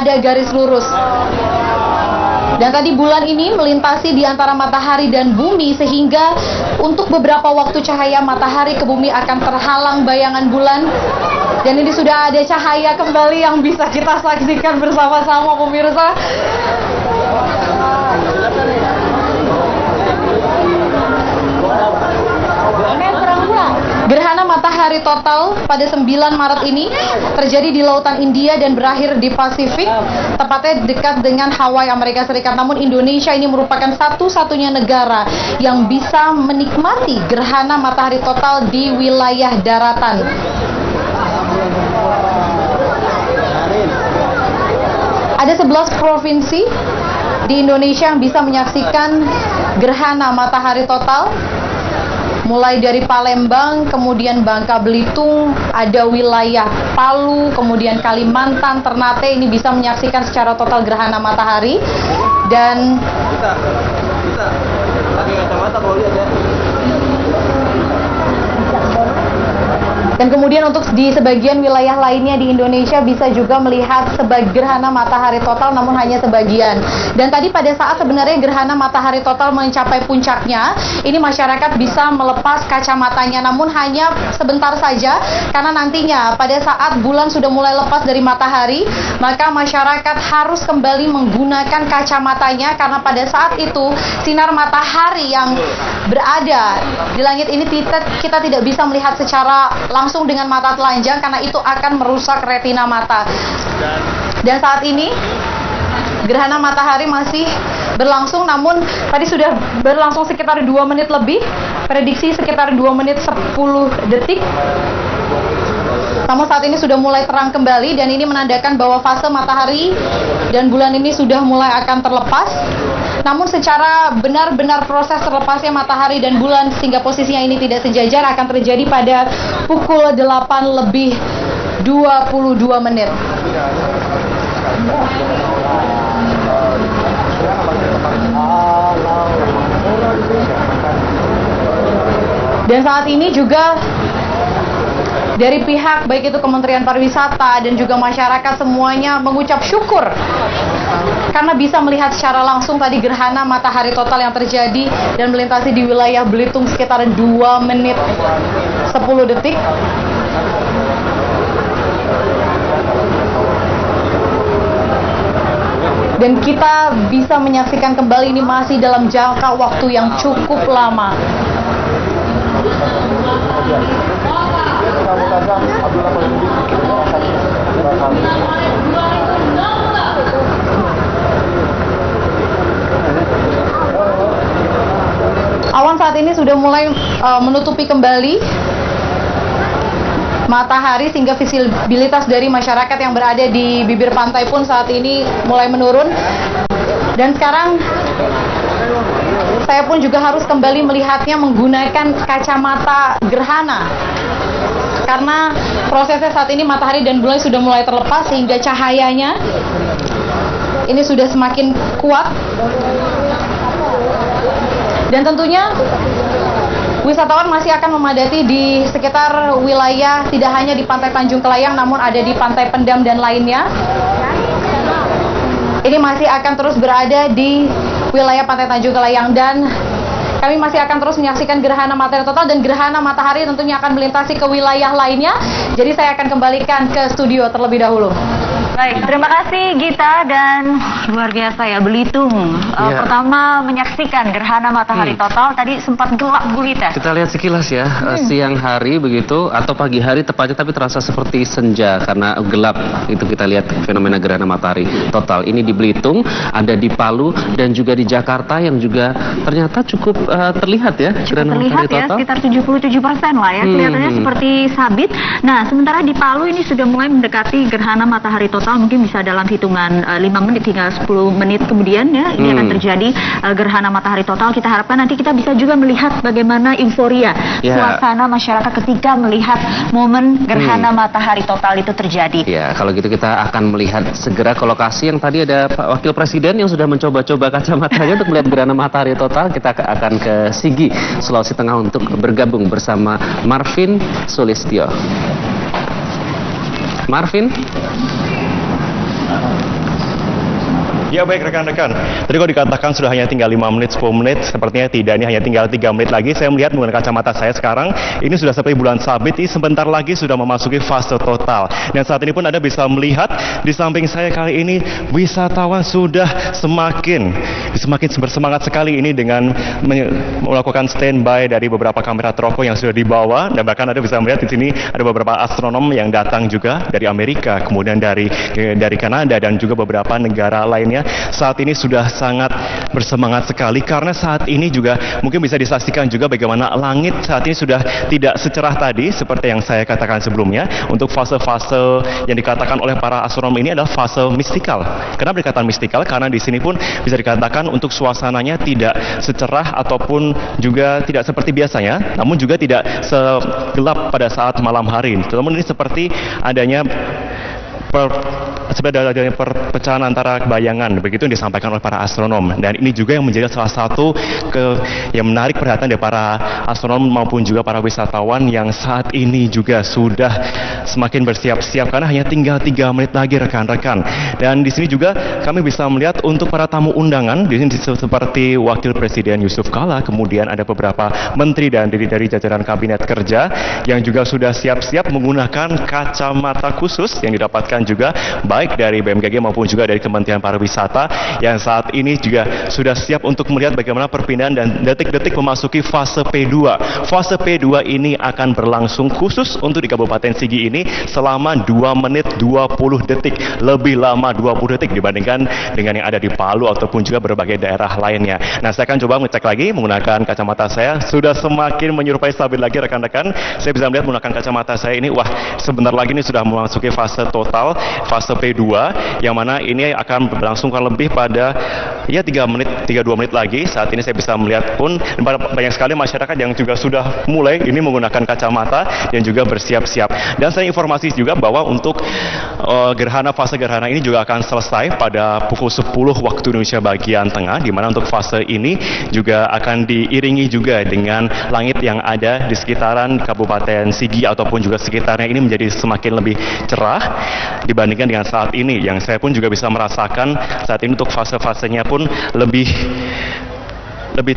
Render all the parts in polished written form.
ada garis lurus. Dan tadi bulan ini melintasi di antara matahari dan bumi sehingga untuk beberapa waktu cahaya matahari ke bumi akan terhalang bayangan bulan. Dan ini sudah ada cahaya kembali yang bisa kita saksikan bersama-sama pemirsa. Gerhana matahari total pada 9 Maret ini terjadi di Lautan India dan berakhir di Pasifik, tepatnya dekat dengan Hawaii, Amerika Serikat. Namun Indonesia ini merupakan satu-satunya negara yang bisa menikmati gerhana matahari total di wilayah daratan. Ada 11 provinsi di Indonesia yang bisa menyaksikan gerhana matahari total. Mulai dari Palembang, kemudian Bangka Belitung, ada wilayah Palu, kemudian Kalimantan, Ternate ini bisa menyaksikan secara total gerhana matahari. Dan pakai kacamata kalau lihat ya. Dan kemudian untuk di sebagian wilayah lainnya di Indonesia bisa juga melihat gerhana matahari total, namun hanya sebagian. Dan tadi pada saat sebenarnya gerhana matahari total mencapai puncaknya, ini masyarakat bisa melepas kacamatanya, namun hanya sebentar saja, karena nantinya pada saat bulan sudah mulai lepas dari matahari, maka masyarakat harus kembali menggunakan kacamatanya, karena pada saat itu sinar matahari yang berada di langit ini kita tidak bisa melihat secara langsung dengan mata telanjang, karena itu akan merusak retina mata. Dan saat ini gerhana matahari masih berlangsung, namun tadi sudah berlangsung sekitar 2 menit lebih, prediksi sekitar 2 menit 10 detik. Namun saat ini sudah mulai terang kembali, dan ini menandakan bahwa fase matahari dan bulan ini sudah mulai akan terlepas. Namun secara benar-benar proses terlepasnya matahari dan bulan sehingga posisinya ini tidak sejajar akan terjadi pada pukul 8:22 menit. Dan saat ini juga dari pihak baik itu Kementerian Pariwisata dan juga masyarakat semuanya mengucap syukur karena bisa melihat secara langsung tadi gerhana matahari total yang terjadi dan melintasi di wilayah Belitung sekitar 2 menit 10 detik. Dan kita bisa menyaksikan kembali ini masih dalam jangka waktu yang cukup lama. Awan saat ini sudah mulai menutupi kembali matahari sehingga visibilitas dari masyarakat yang berada di bibir pantai pun saat ini mulai menurun. Dan sekarang saya pun juga harus kembali melihatnya menggunakan kacamata gerhana, karena prosesnya saat ini matahari dan bulan sudah mulai terlepas sehingga cahayanya ini sudah semakin kuat. Dan tentunya wisatawan masih akan memadati di sekitar wilayah, tidak hanya di Pantai Tanjung Kelayang, namun ada di Pantai Pendam dan lainnya. Ini masih akan terus berada di wilayah Pantai Tanjung Kelayang, dan kami masih akan terus menyaksikan gerhana matahari total, dan gerhana matahari tentunya akan melintasi ke wilayah lainnya. Jadi saya akan kembalikan ke studio terlebih dahulu. Baik, terima kasih Gita, dan luar biasa ya Belitung. Pertama menyaksikan gerhana matahari total, tadi sempat gelap gulita. Kita lihat sekilas ya, siang hari begitu atau pagi hari tepatnya, tapi terasa seperti senja karena gelap. Itu kita lihat fenomena gerhana matahari total. Ini di Belitung, ada di Palu dan juga di Jakarta yang juga ternyata cukup terlihat ya. Cukup terlihat ya, sekitar 77% lah ya, kelihatannya seperti sabit. Nah, sementara di Palu ini sudah mulai mendekati gerhana matahari total. Mungkin bisa dalam hitungan 5 menit hingga 10 menit kemudian ya, ini akan terjadi gerhana matahari total. Kita harapkan nanti kita bisa juga melihat bagaimana euforia suasana masyarakat ketika melihat momen gerhana matahari total itu terjadi. Ya, kalau gitu kita akan melihat segera ke lokasi yang tadi ada Pak Wakil Presiden yang sudah mencoba-coba kacamatanya untuk melihat gerhana matahari total. Kita akan ke Sigi, Sulawesi Tengah untuk bergabung bersama Marvin Sulistyo. Marvin? Ya baik rekan-rekan, tadi kalau dikatakan sudah hanya tinggal 5 menit, 10 menit, sepertinya tidak, ini hanya tinggal 3 menit lagi. Saya melihat menggunakan kacamata saya sekarang, ini sudah seperti bulan sabit, ini sebentar lagi sudah memasuki fase total. Dan saat ini pun Anda bisa melihat di samping saya kali ini, wisatawan sudah semakin bersemangat sekali ini dengan melakukan standby dari beberapa kamera teropong yang sudah dibawa, dan bahkan Anda bisa melihat di sini ada beberapa astronom yang datang juga dari Amerika, kemudian dari Kanada dan juga beberapa negara lainnya. Saat ini sudah sangat bersemangat sekali karena saat ini juga mungkin bisa disaksikan juga bagaimana langit saat ini sudah tidak secerah tadi seperti yang saya katakan sebelumnya. Untuk fase-fase yang dikatakan oleh para astronom ini adalah fase mistikal. Kenapa dikatakan mistikal? Karena di sini pun bisa dikatakan untuk suasananya tidak secerah ataupun juga tidak seperti biasanya, namun juga tidak segelap pada saat malam hari. Namun ini seperti adanya perpecahan antara bayangan, begitu yang disampaikan oleh para astronom. Dan ini juga yang menjadi salah satu yang menarik perhatian dari para astronom maupun juga para wisatawan yang saat ini juga sudah semakin bersiap-siap karena hanya tinggal 3 menit lagi rekan-rekan. Dan di sini juga kami bisa melihat untuk para tamu undangan di sini seperti Wakil Presiden Yusuf Kala, kemudian ada beberapa menteri dan dari jajaran kabinet kerja yang juga sudah siap-siap menggunakan kacamata khusus yang didapatkan juga baik dari BMKG maupun juga dari Kementerian Pariwisata yang saat ini juga sudah siap untuk melihat bagaimana perpindahan dan detik-detik memasuki fase P2. Fase P2 ini akan berlangsung khusus untuk di Kabupaten Sigi ini selama 2 menit 20 detik, lebih lama 20 detik dibandingkan dengan yang ada di Palu ataupun juga berbagai daerah lainnya. Nah, saya akan coba ngecek lagi menggunakan kacamata saya, sudah semakin menyerupai stabil lagi rekan-rekan. Saya bisa melihat menggunakan kacamata saya ini, wah sebentar lagi ini sudah memasuki fase total, fase P2, yang mana ini akan berlangsung kurang lebih pada 2 menit lagi. Saat ini saya bisa melihat pun banyak sekali masyarakat yang juga sudah mulai ini menggunakan kacamata dan juga bersiap-siap. Dan saya informasi juga bahwa untuk fase gerhana ini juga akan selesai pada pukul 10 waktu Indonesia bagian tengah, di mana untuk fase ini juga akan diiringi juga dengan langit yang ada di sekitaran Kabupaten Sigi ataupun juga sekitarnya ini menjadi semakin lebih cerah dibandingkan dengan saat ini, yang saya pun juga bisa merasakan saat ini untuk fase-fasenya pun lebih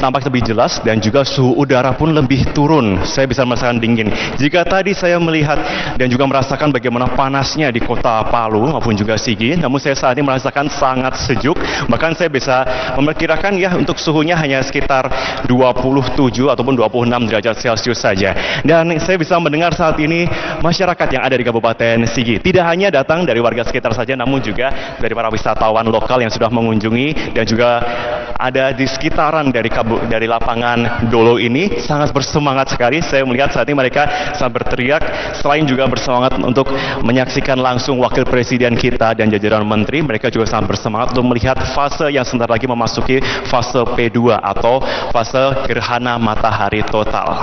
tampak lebih jelas dan juga suhu udara pun lebih turun. Saya bisa merasakan dingin. Jika tadi saya melihat dan juga merasakan bagaimana panasnya di kota Palu maupun juga Sigi, namun saya saat ini merasakan sangat sejuk. Bahkan saya bisa memperkirakan ya untuk suhunya hanya sekitar 27 ataupun 26 derajat Celcius saja. Dan saya bisa mendengar saat ini masyarakat yang ada di Kabupaten Sigi tidak hanya datang dari warga sekitar saja, namun juga dari para wisatawan lokal yang sudah mengunjungi dan juga ada di sekitaran dari lapangan Dolo ini sangat bersemangat sekali. Saya melihat saat ini mereka sangat berteriak, selain juga bersemangat untuk menyaksikan langsung Wakil Presiden kita dan jajaran menteri, mereka juga sangat bersemangat untuk melihat fase yang sebentar lagi memasuki fase P2 atau fase gerhana matahari total.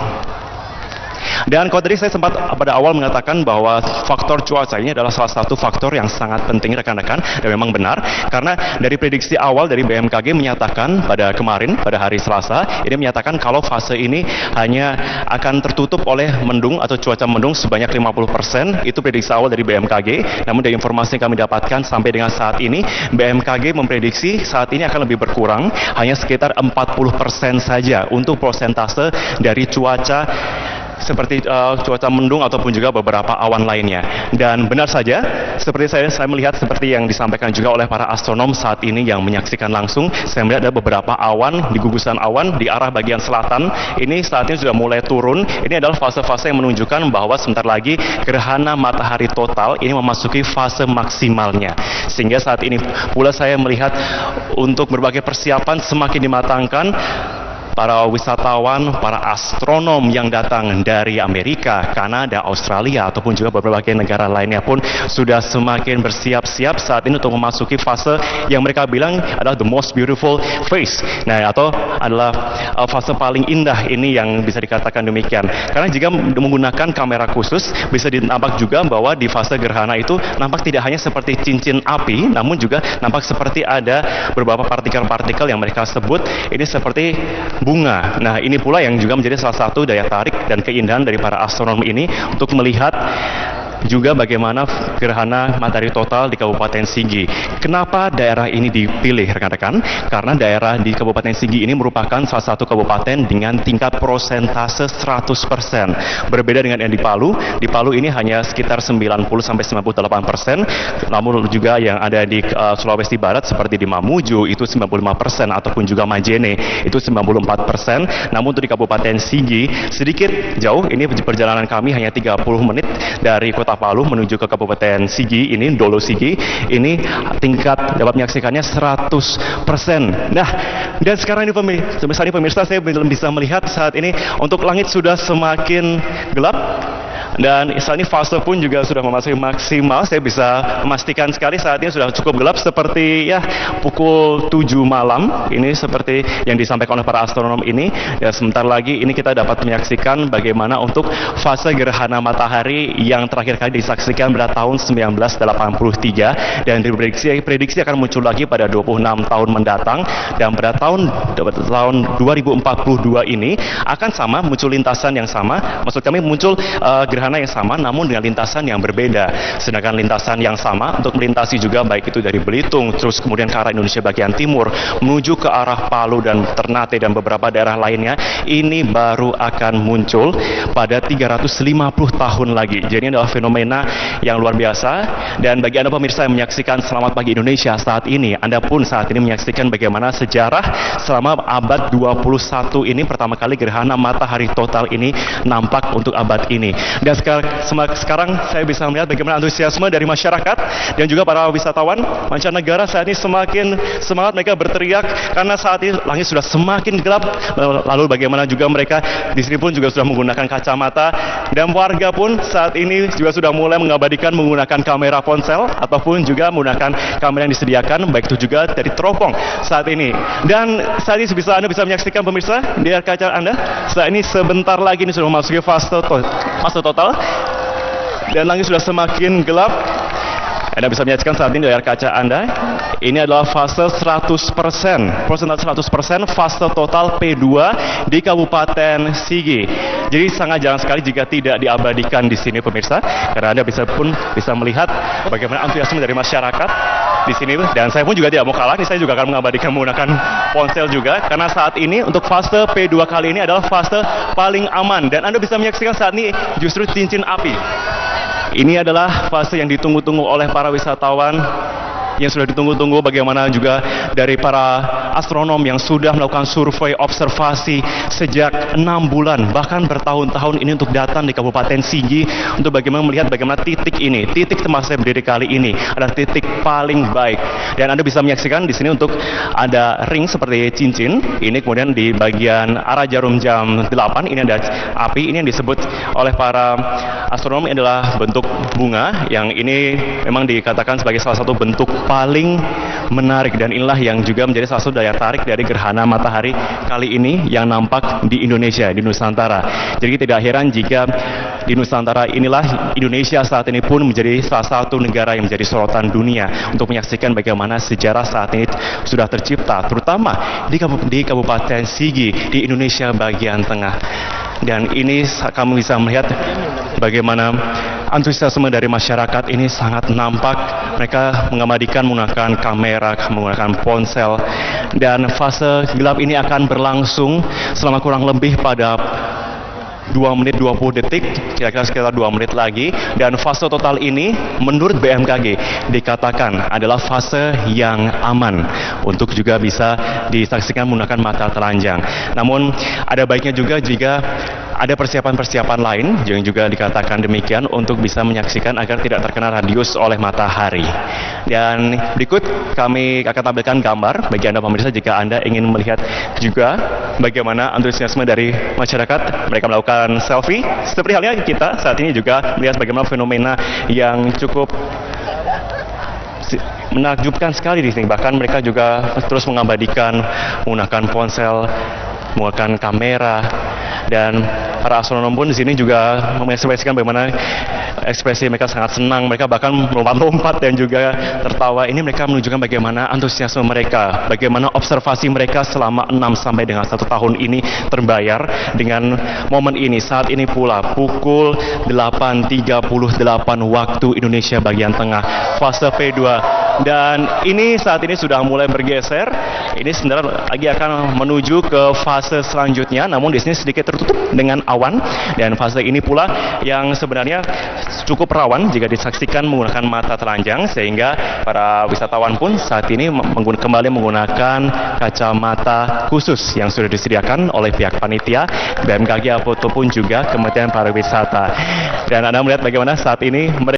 Dan kalau tadi saya sempat pada awal mengatakan bahwa faktor cuaca ini adalah salah satu faktor yang sangat penting rekan-rekan, dan memang benar karena dari prediksi awal dari BMKG menyatakan pada kemarin pada hari Selasa ini menyatakan kalau fase ini hanya akan tertutup oleh mendung atau cuaca mendung sebanyak 50%. Itu prediksi awal dari BMKG. Namun dari informasi yang kami dapatkan sampai dengan saat ini BMKG memprediksi saat ini akan lebih berkurang, hanya sekitar 40% saja untuk persentase dari cuaca seperti cuaca mendung ataupun juga beberapa awan lainnya. Dan benar saja, seperti saya melihat seperti yang disampaikan juga oleh para astronom saat ini yang menyaksikan langsung, saya melihat ada beberapa awan di gugusan awan di arah bagian selatan. Ini saat ini sudah mulai turun. Ini adalah fase-fase yang menunjukkan bahwa sebentar lagi gerhana matahari total ini memasuki fase maksimalnya. Sehingga saat ini pula saya melihat untuk berbagai persiapan semakin dimatangkan. Para wisatawan, para astronom yang datang dari Amerika, Kanada, Australia, ataupun juga berbagai negara lainnya pun sudah semakin bersiap-siap saat ini untuk memasuki fase yang mereka bilang adalah the most beautiful phase. Nah, atau adalah fase paling indah ini yang bisa dikatakan demikian. Karena jika menggunakan kamera khusus, bisa dinampak juga bahwa di fase gerhana itu nampak tidak hanya seperti cincin api, namun juga nampak seperti ada beberapa partikel-partikel yang mereka sebut ini seperti bunga. Nah, ini pula yang juga menjadi salah satu daya tarik dan keindahan dari para astronom ini untuk melihat juga bagaimana gerhana matahari total di Kabupaten Sigi. Kenapa daerah ini dipilih rekan-rekan? Karena daerah di Kabupaten Sigi ini merupakan salah satu kabupaten dengan tingkat prosentase 100%. Berbeda dengan yang di Palu. Di Palu ini hanya sekitar 90-98%. Namun juga yang ada di Sulawesi Barat seperti di Mamuju itu 95%, ataupun juga Majene itu 94%. Namun untuk di Kabupaten Sigi sedikit jauh, ini perjalanan kami hanya 30 menit dari Kota Palu menuju ke Kabupaten Sigi ini, Dolo Sigi, ini tingkat dapat menyaksikannya 100%. Nah, dan sekarang ini pemirsa, saya belum bisa melihat saat ini untuk langit sudah semakin gelap. Dan saat ini fase pun juga sudah memasuki maksimal. Saya bisa memastikan sekali saat ini sudah cukup gelap, seperti ya pukul 7 malam. Ini seperti yang disampaikan oleh para astronom ini. Ya, sebentar lagi ini kita dapat menyaksikan bagaimana untuk fase gerhana matahari yang terakhir kali disaksikan pada tahun 1983, dan diprediksi akan muncul lagi pada 26 tahun mendatang. Dan pada tahun 2042 ini akan sama, muncul lintasan yang sama. Maksud kami muncul gerhana yang sama namun dengan lintasan yang berbeda. Sedangkan lintasan yang sama untuk melintasi juga baik itu dari Belitung terus kemudian ke arah Indonesia bagian timur menuju ke arah Palu dan Ternate dan beberapa daerah lainnya, ini baru akan muncul pada 350 tahun lagi. Jadi ini adalah fenomena yang luar biasa. Dan bagi Anda pemirsa yang menyaksikan Selamat Pagi Indonesia saat ini, Anda pun saat ini menyaksikan bagaimana sejarah selama abad 21 ini pertama kali gerhana matahari total ini nampak untuk abad ini. Dan sekarang saya bisa melihat bagaimana antusiasme dari masyarakat dan juga para wisatawan mancanegara saat ini semakin semangat mereka berteriak karena saat ini langit sudah semakin gelap. Lalu bagaimana juga mereka di sini pun juga sudah menggunakan kacamata, dan warga pun saat ini juga sudah mulai mengabadikan menggunakan kamera ponsel ataupun juga menggunakan kamera yang disediakan baik itu juga dari teropong saat ini. Dan saat ini Anda bisa menyaksikan pemirsa di kaca Anda saat ini sebentar lagi ini sudah memasuki fase total dan langit sudah semakin gelap. Anda bisa menyaksikan saat ini dari kaca Anda. Ini adalah fase 100%, persentase 100% fase total P2 di Kabupaten Sigi. Jadi sangat jarang sekali jika tidak diabadikan di sini pemirsa, karena Anda bisa melihat bagaimana antusiasme dari masyarakat di sini. Dan saya pun juga tidak mau kalah, saya juga akan mengabadikan menggunakan ponsel juga, karena saat ini untuk fase P2 kali ini adalah fase paling aman. Dan Anda bisa menyaksikan saat ini justru cincin api. Ini adalah fase yang ditunggu-tunggu oleh para wisatawan, yang sudah ditunggu-tunggu bagaimana juga dari para astronom yang sudah melakukan survei observasi sejak 6 bulan bahkan bertahun-tahun ini untuk datang di Kabupaten Sigi untuk bagaimana melihat bagaimana titik ini, titik tempat saya berdiri kali ini adalah titik paling baik. Dan Anda bisa menyaksikan di sini untuk ada ring seperti cincin. Ini kemudian di bagian arah jarum jam 8 ini ada api. Ini yang disebut oleh para astronom adalah bentuk bunga, yang ini memang dikatakan sebagai salah satu bentuk paling menarik, dan inilah yang juga menjadi salah satu daya tarik dari gerhana matahari kali ini yang nampak di Indonesia, di Nusantara. Jadi tidak heran jika di Nusantara inilah Indonesia saat ini pun menjadi salah satu negara yang menjadi sorotan dunia untuk menyaksikan bagaimana sejarah saat ini sudah tercipta, terutama di Kabupaten Sigi di Indonesia bagian tengah. Dan ini kami bisa melihat bagaimana antusiasme dari masyarakat ini sangat nampak. Mereka mengabadikan menggunakan kamera, menggunakan ponsel. Dan fase gelap ini akan berlangsung selama kurang lebih pada 2 menit 20 detik, kira-kira sekitar 2 menit lagi. Dan fase total ini menurut BMKG dikatakan adalah fase yang aman untuk juga bisa disaksikan menggunakan mata telanjang. Namun ada baiknya juga jika ada persiapan-persiapan lain yang juga dikatakan demikian untuk bisa menyaksikan agar tidak terkena radius oleh matahari. Dan berikut kami akan tampilkan gambar bagi Anda pemirsa jika Anda ingin melihat juga bagaimana antusiasme dari masyarakat. Mereka melakukan selfie seperti halnya kita saat ini juga melihat bagaimana fenomena yang cukup menakjubkan sekali di sini. Bahkan mereka juga terus mengabadikan menggunakan ponsel, menggunakan kamera. Dan para astronom pun di sini juga mengekspresikan bagaimana ekspresi mereka sangat senang, mereka bahkan melompat-lompat dan juga tertawa. Ini mereka menunjukkan bagaimana antusiasme mereka, bagaimana observasi mereka selama 6 sampai dengan 1 tahun ini terbayar dengan momen ini. Saat ini pula pukul 8.38 waktu Indonesia bagian tengah, fase P2. Dan ini saat ini sudah mulai bergeser. Ini sebenarnya lagi akan menuju ke fase selanjutnya, namun di sini sedikit tertutup dengan awan. Dan fase ini pula yang sebenarnya cukup rawan jika disaksikan menggunakan mata telanjang, sehingga para wisatawan pun saat ini kembali menggunakan kacamata khusus yang sudah disediakan oleh pihak panitia, BMKG ataupun juga Kementerian Pariwisata. Dan Anda melihat bagaimana saat ini mereka